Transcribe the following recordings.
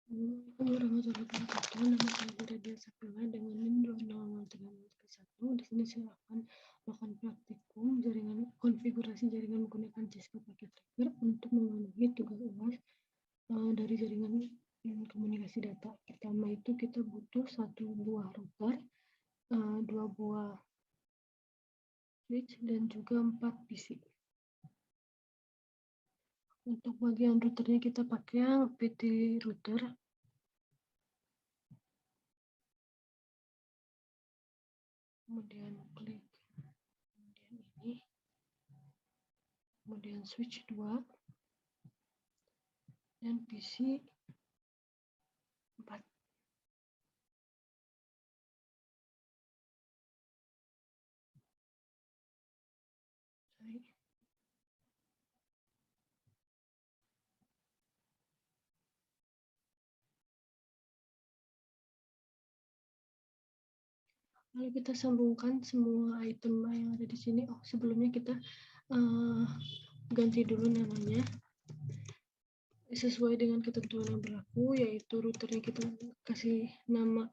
Assalamualaikum warahmatullahi wabarakatuh. Nama saya Nadia Sapila dengan NIM 2003031. Di sini saya akan melakukan praktikum konfigurasi jaringan menggunakan Cisco Packet Tracker untuk memenuhi tugas UAS dari jaringan komunikasi data. Pertama itu kita butuh 1 buah router, 2 buah switch, dan juga 4 PC. Untuk bagian routernya kita pakai yang PT router. Kemudian klik ini, kemudian switch 2 dan PC 4. Lalu kita sambungkan semua item yang ada di sini. Oh, sebelumnya kita ganti dulu namanya sesuai dengan ketentuan yang berlaku, yaitu routernya kita kasih nama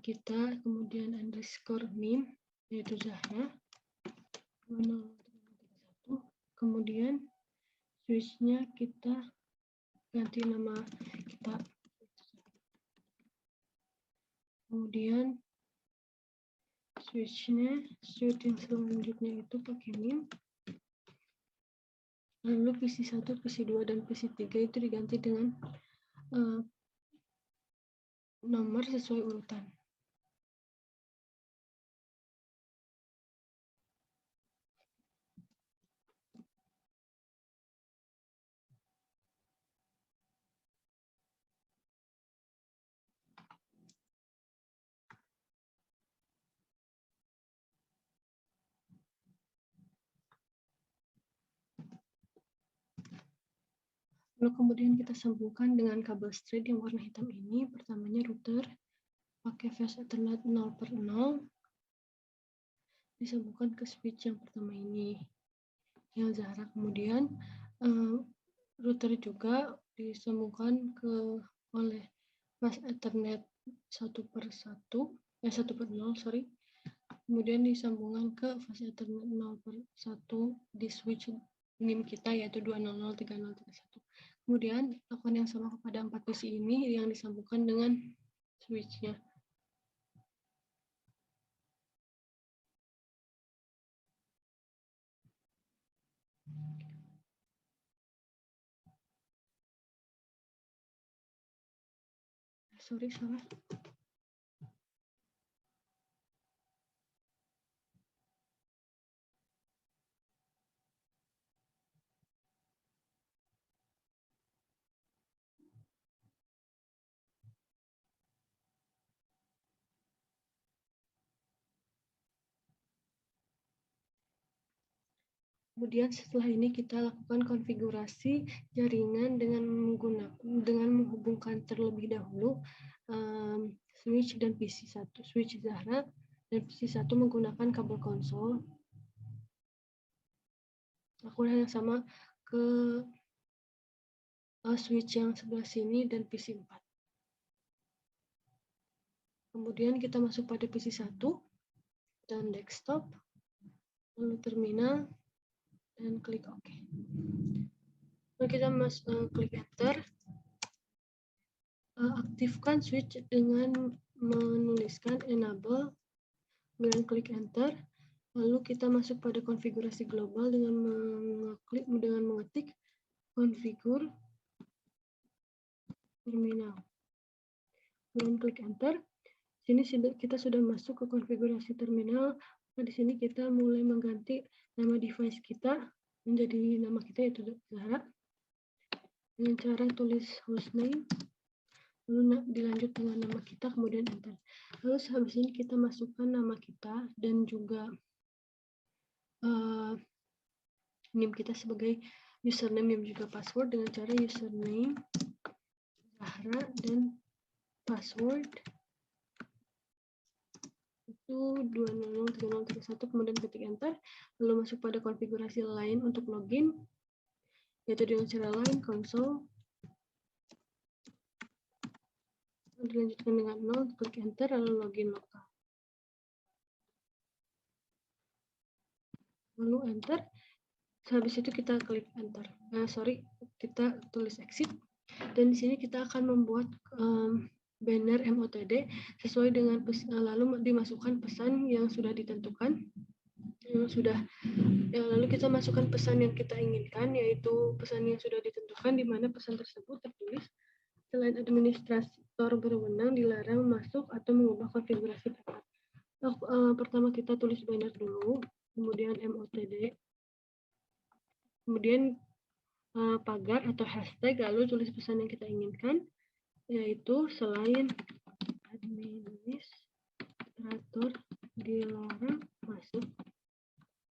kita, kemudian underscore NIM yaitu Zahra 20331, kemudian switchnya kita ganti nama kita, kemudian switch yang selanjutnya itu pakai NIM. Lalu PC1, PC2, dan PC3 itu diganti dengan nomor sesuai urutan. Lalu kemudian kita sambungkan dengan kabel straight yang warna hitam ini. Pertamanya router pakai fast Ethernet 0/0 disambungkan ke switch yang pertama ini yang Zahra. Kemudian router juga disambungkan oleh fast Ethernet 1/0, sorry. Kemudian disambungkan ke fast Ethernet 0/1 di switch NIM kita yaitu 2003031. Kemudian lakukan yang sama kepada 4 PC ini yang disambungkan dengan switch-nya. Sorry, salah. Kemudian setelah ini kita lakukan konfigurasi jaringan dengan menghubungkan terlebih dahulu switch dan PC1, switch Zahra dan PC1 menggunakan kabel konsol. Lakukan yang sama ke switch yang sebelah sini dan PC4. Kemudian kita masuk pada PC1 dan desktop, lalu terminal, dan klik OK. Lalu kita klik Enter. Aktifkan switch dengan menuliskan Enable, kemudian klik Enter. Lalu kita masuk pada konfigurasi global dengan mengetik konfigur terminal. Kemudian klik Enter. Sini kita sudah masuk ke konfigurasi terminal. Nah, di sini kita mulai mengganti nama device kita menjadi nama kita yaitu Zahra dengan cara tulis hostname, lalu dilanjut dengan nama kita, kemudian enter. Lalu habis ini kita masukkan nama kita dan juga NIM kita sebagai username dan juga password dengan cara username Zahra dan password itu 2003031, kemudian ketik enter, lalu masuk pada konfigurasi lain untuk login yaitu dengan cara lain console dilanjutkan dengan 0, klik enter, lalu login lokal. Lalu enter, habis itu kita klik enter. Kita tulis exit. Dan di sini kita akan membuat banner MOTD sesuai dengan lalu dimasukkan pesan yang sudah ditentukan. Lalu kita masukkan pesan yang kita inginkan, yaitu pesan yang sudah ditentukan, di mana pesan tersebut tertulis selain administrator berwenang dilarang masuk atau mengubah konfigurasi perangkat. Pertama kita tulis banner dulu, kemudian MOTD, kemudian pagar atau hashtag, lalu tulis pesan yang kita inginkan, yaitu selain administrator dilarang masuk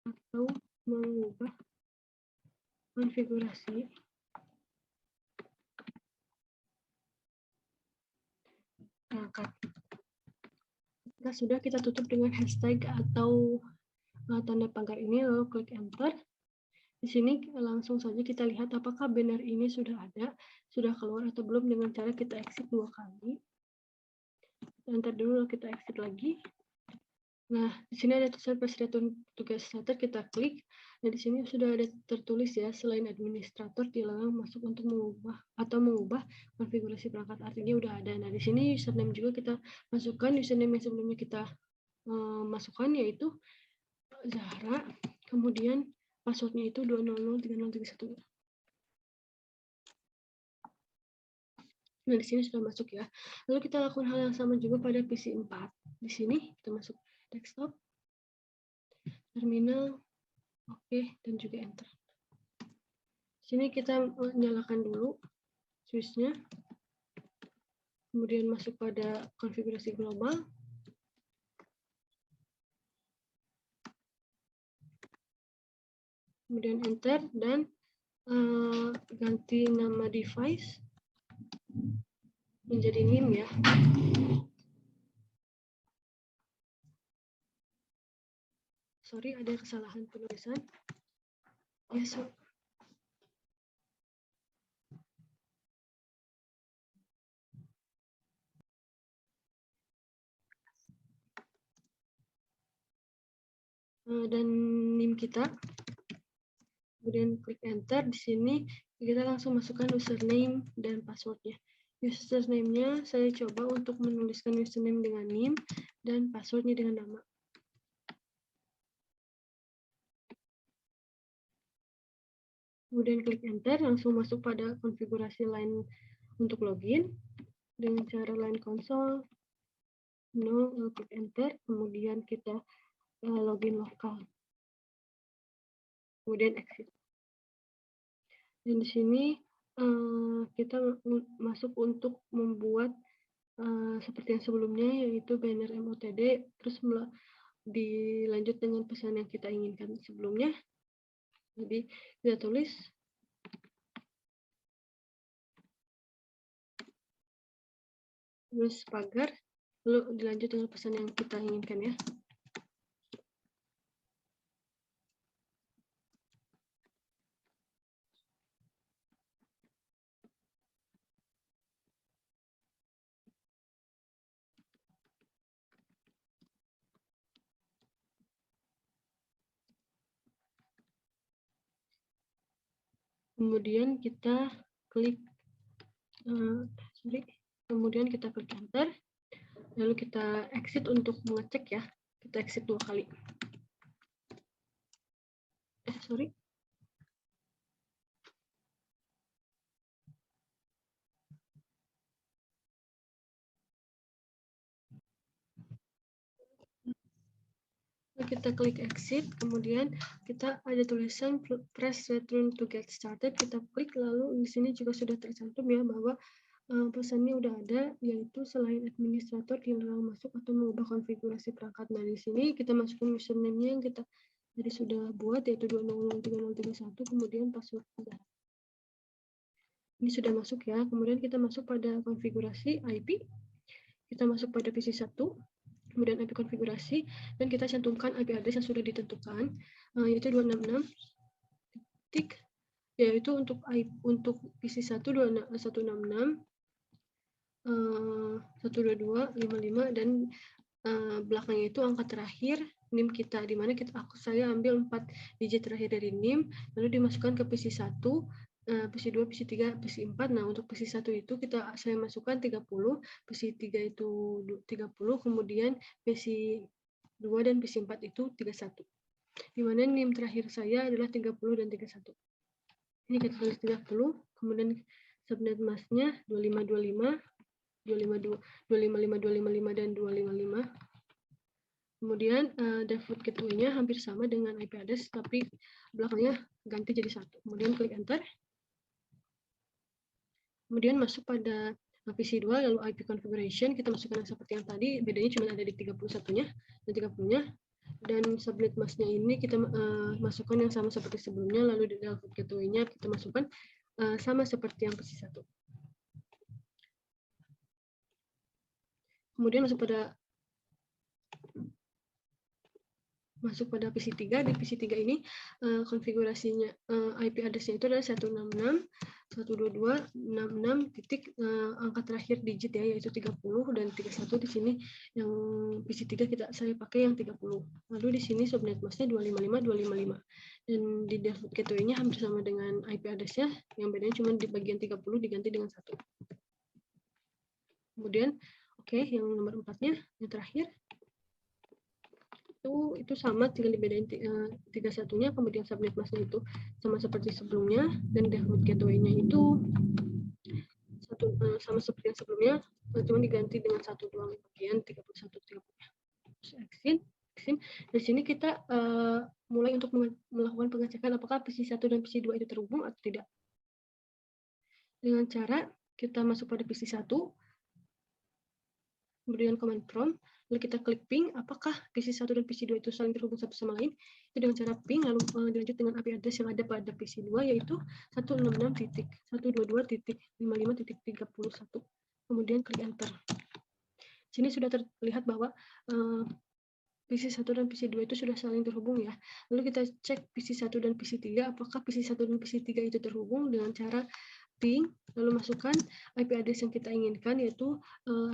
atau mengubah konfigurasi perangkat. Jika sudah, kita tutup dengan hashtag atau tanda pagar ini, lalu klik enter. Di sini langsung saja kita lihat apakah banner ini sudah ada, sudah keluar atau belum, dengan cara kita exit 2 kali. Kita enter dulu, kita exit lagi. Nah, di sini ada tulisan press return to get started, kita klik. Nah, di sini sudah ada tertulis ya, selain administrator dilarang masuk untuk mengubah konfigurasi perangkat. Artinya udah ada. Nah, di sini username juga kita masukkan, username yang sebelumnya kita masukkan, yaitu Zahra, kemudian passwordnya itu 2003031. Nah, di sini sudah masuk ya. Lalu kita lakukan hal yang sama juga pada PC 4. Di sini kita masuk desktop, terminal, oke, dan juga enter. Di sini kita nyalakan dulu switch-nya. Kemudian masuk pada konfigurasi global. Kemudian enter dan ganti nama device menjadi NIM ya. Sorry, ada kesalahan penulisan. Yes, dan NIM kita. Kemudian klik enter. Di sini kita langsung masukkan username dan passwordnya. Username-nya saya coba untuk menuliskan username dengan NIM dan passwordnya dengan nama. Kemudian klik enter, langsung masuk pada konfigurasi line untuk login dengan cara line console. Klik enter, kemudian kita login lokal. Kemudian exit. Dan di sini kita masuk untuk membuat seperti yang sebelumnya, yaitu banner MOTD, terus dilanjut dengan pesan yang kita inginkan sebelumnya. Jadi kita tulis pagar, lalu dilanjut dengan pesan yang kita inginkan ya. Kemudian kita klik kemudian kita klik enter, lalu kita exit untuk mengecek ya. Kita exit 2 kali. Kita klik exit, kemudian kita ada tulisan press return to get started, kita klik, lalu di sini juga sudah tercantum ya bahwa pesannya udah ada, yaitu selain administrator dilarang masuk atau mengubah konfigurasi perangkat. Nah, di sini kita masukkan username-nya yang kita tadi sudah buat, yaitu 2003031, kemudian password. Ini sudah masuk ya. Kemudian kita masuk pada konfigurasi IP. Kita masuk pada PC 1. Kemudian IP konfigurasi, dan kita cantumkan IP address yang sudah ditentukan, yaitu 266, yaitu untuk PC 1 166 122, 55, dan belakangnya itu angka terakhir NIM kita, di mana saya ambil 4 digit terakhir dari NIM, lalu dimasukkan ke PC1, PC2, PC3, PC4. Nah, untuk PC1 itu saya masukkan 30, PC3 itu 30, kemudian PC2 dan PC4 itu 31. Di mana NIM terakhir saya adalah 30 dan 31. Ini kita tulis 30, kemudian subnet masknya 2525, 255, 255, dan 255. Kemudian default gateway-nya hampir sama dengan IP address, tapi belakangnya ganti jadi 1. Kemudian klik enter. Kemudian masuk pada PC2, lalu IP configuration, kita masukkan seperti yang tadi, bedanya cuma ada di 31-nya dan 30-nya. Dan subnet masknya ini kita masukkan yang sama seperti sebelumnya, lalu di default gateway-nya kita masukkan sama seperti yang PC1. Kemudian masuk pada PC3. Di PC3 ini konfigurasinya IP address-nya itu adalah 166.122.66 titik angka terakhir digit ya, yaitu 30 dan 31. Di sini yang PC3 saya pakai yang 30. Lalu di sini subnet masknya 255, 255. Dan di default gateway-nya hampir sama dengan IP address-nya, yang bedanya cuma di bagian 30 diganti dengan 1. Kemudian yang nomor 4-nya, yang terakhir, itu sama, tinggal dibedain 31-nya, kemudian subnet masknya itu sama seperti sebelumnya, dan default gateway-nya itu sama seperti yang sebelumnya, cuma diganti dengan 1 doang, bagian 31, 30. Exit. Di sini kita mulai untuk melakukan pengecekan apakah PC1 dan PC2 itu terhubung atau tidak. Dengan cara kita masuk pada PC1, kemudian command prompt, lalu kita klik ping, apakah PC1 dan PC2 itu saling terhubung satu sama lain. Itu dengan cara ping, lalu dilanjut dengan IP address yang ada pada PC2, yaitu 166.122.55.31. Kemudian klik enter. Sini sudah terlihat bahwa PC1 dan PC2 itu sudah saling terhubung ya. Lalu kita cek PC1 dan PC3, apakah PC1 dan PC3 itu terhubung dengan cara ping, lalu masukkan IP address yang kita inginkan, yaitu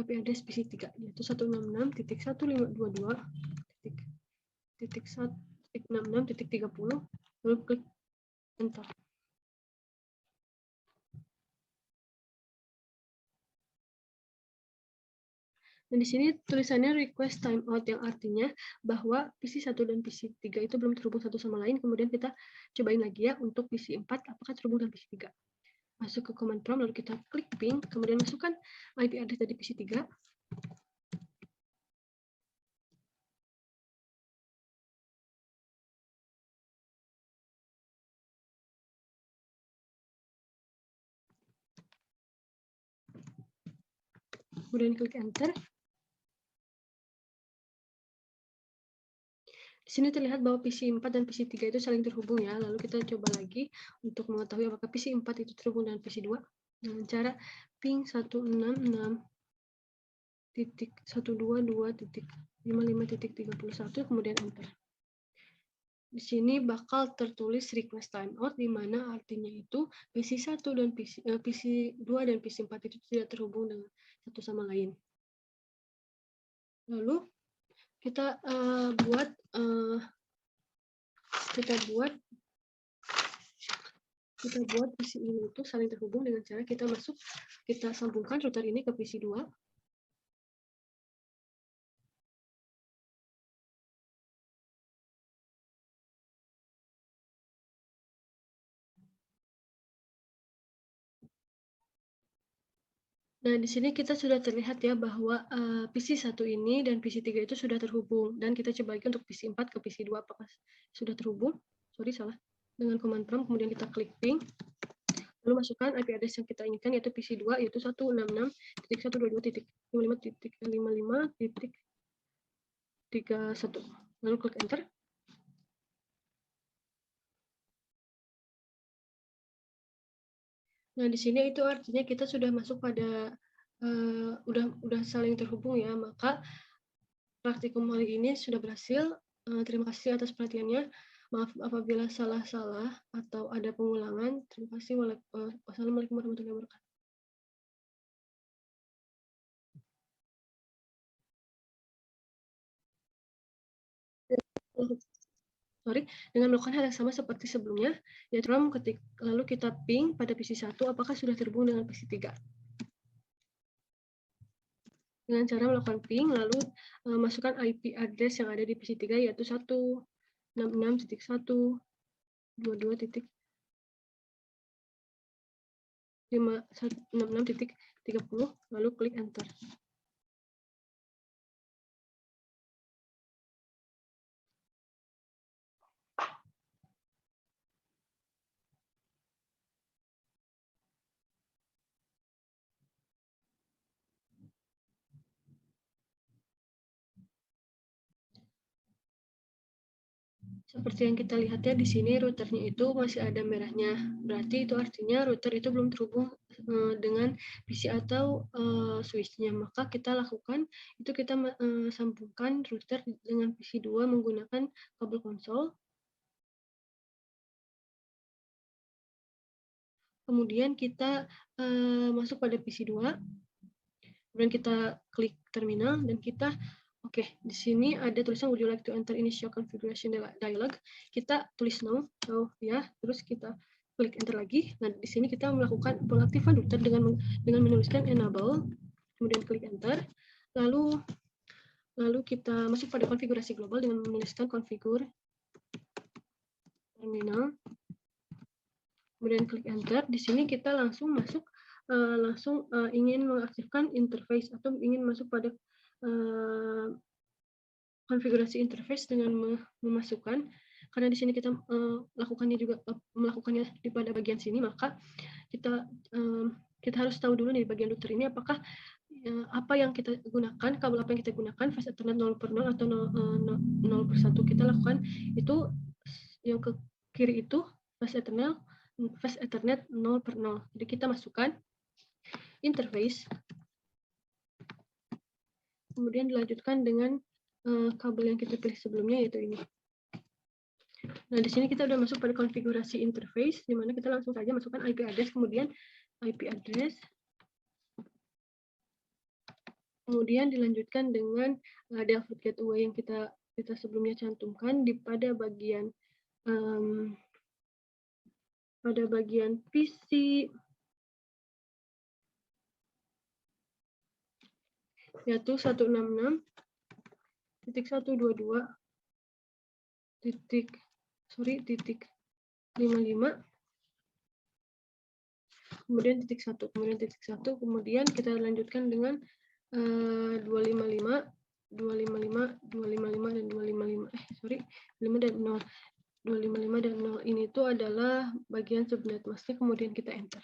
IP address PC3, yaitu 166.122.1.66.30, lalu klik enter. Dan di sini tulisannya request timeout, yang artinya bahwa PC1 dan PC3 itu belum terhubung satu sama lain. Kemudian kita cobain lagi ya untuk PC4, apakah terhubung dengan PC3. Masuk ke command prompt, lalu kita klik ping, kemudian masukkan IP address dari PC3. Kemudian klik enter. Di sini terlihat bahwa PC4 dan PC3 itu saling terhubung ya. Lalu kita coba lagi untuk mengetahui apakah PC4 itu terhubung dengan PC2 dengan cara ping 166.122.55.31, kemudian enter. Di sini bakal tertulis request timeout, di mana artinya itu PC1 dan PC2 dan PC4 itu tidak terhubung dengan satu sama lain. Lalu kita buat PC ini itu saling terhubung dengan cara kita sambungkan router ini ke PC2. Nah, di sini kita sudah terlihat ya bahwa PC1 ini dan PC3 itu sudah terhubung, dan kita coba lagi untuk PC4 ke PC2 apakah sudah terhubung. Salah. Dengan command prompt, kemudian kita klik ping, lalu masukkan IP address yang kita inginkan, yaitu PC2, yaitu 166.122.55.55.31. Lalu klik enter. Nah, di sini itu artinya kita sudah masuk pada udah saling terhubung ya, maka praktikum hari ini sudah berhasil. Terima kasih atas perhatiannya. Maaf apabila salah-salah atau ada pengulangan. Terima kasih. Wassalamualaikum warahmatullahi wabarakatuh. dengan melakukan hal yang sama seperti sebelumnya, yaitu lalu kita ping pada PC 1 apakah sudah terhubung dengan PC 3. Dengan cara melakukan ping, lalu masukkan IP address yang ada di PC 3 yaitu 166.122.566.30, lalu klik enter. Seperti yang kita lihat ya di sini routernya itu masih ada merahnya. Berarti itu artinya router itu belum terhubung dengan PC atau switch-nya. Maka kita lakukan itu kita sambungkan router dengan PC 2 menggunakan kabel konsol. Kemudian kita masuk pada PC 2. Kemudian kita klik terminal dan kita di sini ada tulisan would you like to enter initial configuration dialog. Kita tulis no, ya. Terus kita klik enter lagi. Nah, di sini kita melakukan pengaktifan router dengan menuliskan enable, kemudian klik enter. Lalu kita masuk pada konfigurasi global dengan menuliskan configure terminal. Kemudian klik enter. Di sini kita langsung masuk ingin mengaktifkan interface atau ingin masuk pada konfigurasi interface dengan memasukkan, karena di sini kita melakukannya di pada bagian sini, maka kita harus tahu dulu di bagian router ini apakah apa yang kita gunakan, kabel apa yang kita gunakan, fast ethernet 0/0 atau 0/1. Kita lakukan itu yang ke kiri itu fast ethernet 0/0. Jadi kita masukkan interface, kemudian dilanjutkan dengan kabel yang kita pilih sebelumnya, yaitu ini. Nah, di sini kita sudah masuk pada konfigurasi interface, di mana kita langsung saja masukkan IP address, kemudian IP address, kemudian dilanjutkan dengan default gateway yang kita sebelumnya cantumkan pada bagian PC, yaitu 166.122.55, kemudian .1, kemudian kita lanjutkan dengan 255, 255, 255 dan 255. 5 dan 0. 255 dan 0 ini itu adalah bagian subnet masknya, kemudian kita enter.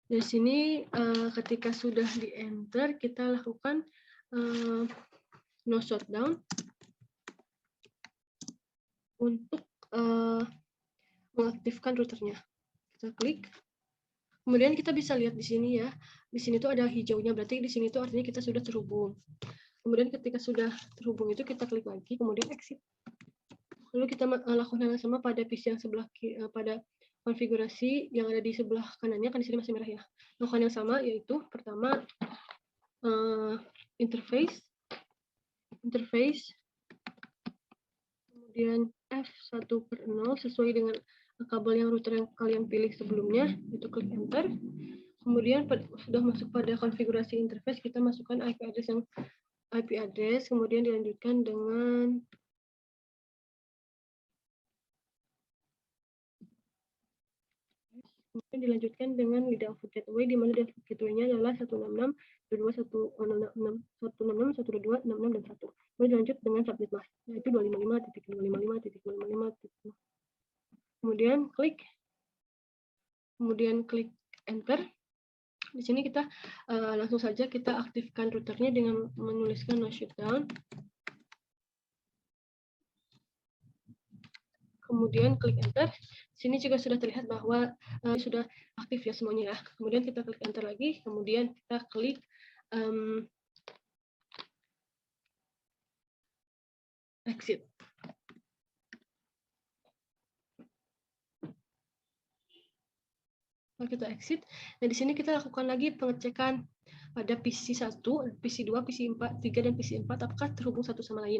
Di sini ketika sudah di enter, kita lakukan no shutdown untuk mengaktifkan routernya. Kita klik. Kemudian kita bisa lihat di sini ya. Di sini tuh ada hijaunya, berarti di sini tuh artinya kita sudah terhubung. Kemudian ketika sudah terhubung itu kita klik lagi, kemudian exit. Lalu kita lakukan hal yang sama pada PC yang sebelah pada konfigurasi yang ada di sebelah kanannya, kan di sini masih merah ya. Lakukan yang sama, yaitu pertama interface, kemudian F1/0 sesuai dengan kabel yang router yang kalian pilih sebelumnya, itu klik enter. Kemudian sudah masuk pada konfigurasi interface, kita masukkan IP address, kemudian dilanjutkan dengan default gateway, di mana default gateway-nya adalah 166.122.66, dan 1. Kemudian dilanjut dengan subnet mask, yaitu 255.255.255. Kemudian klik enter. Di sini kita langsung saja kita aktifkan routernya dengan menuliskan no shutdown. Kemudian klik enter. Di sini juga sudah terlihat bahwa sudah aktif ya semuanya ya. Kemudian kita klik enter lagi, kemudian kita klik exit. Kita exit. Nah, di sini kita lakukan lagi pengecekan pada PC 1, PC 2, PC 4, 3, dan PC 4 apakah terhubung satu sama lain.